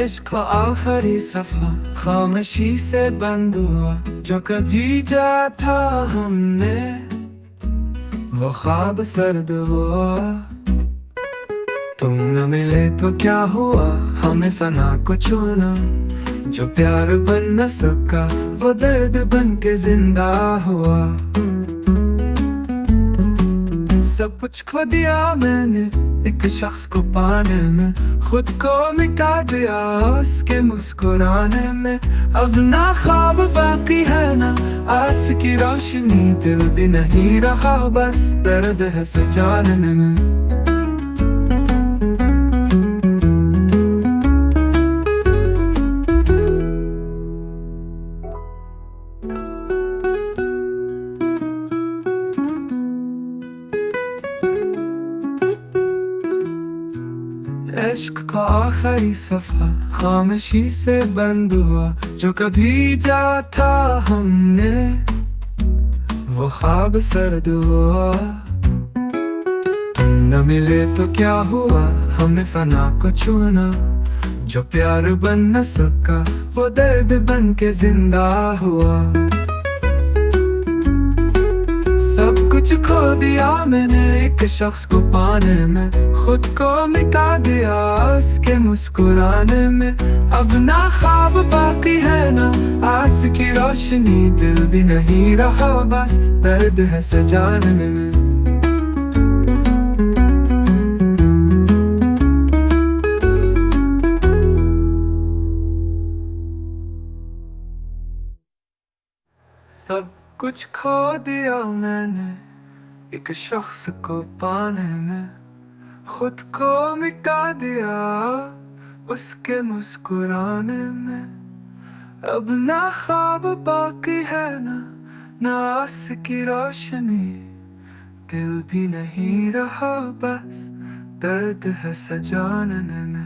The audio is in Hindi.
इश्क का आखिरी सफा खामोशी से बंद हुआ। जो कभी जाता हमने वो ख्वाब सर्द हुआ। तुम न मिले तो क्या हुआ, हमें फना को छूना। जो प्यार बन न सका वो दर्द बन के जिंदा हुआ। सब कुछ खो दिया मैंने एक शख्स को पाने में, खुद को मिटा दिया उसके मुस्कुराने में। अब ना ख्वाब बाकी है ना आस की रोशनी, दिल भी नहीं रहा बस दर्द है सजाने में। इश्क का आखिरी सफा खामोशी से बंद हुआ। जो कभी जाता हमने वो ख्वाब सर्द हुआ। तुम न मिले तो क्या हुआ, हमें फना को छूना। जो प्यार बन न सका वो दर्द बन के जिंदा हुआ। सब कुछ खो दिया मैंने एक शख्स को पाने में, खुद को मिटा दिया उसके मुस्कुराने में। अब ना ख्वाब बाकी है ना आस की रोशनी, दिल भी नहीं रहा बस दर्द है सजाने में। सब कुछ खो दिया मैंने एक शख्स को पाने में, खुद को मिटा दिया उसके मुस्कुराने में। अब ना ख्वाब बाकी है ना आस की रोशनी, दिल भी नहीं रहा बस दर्द है सजाने में।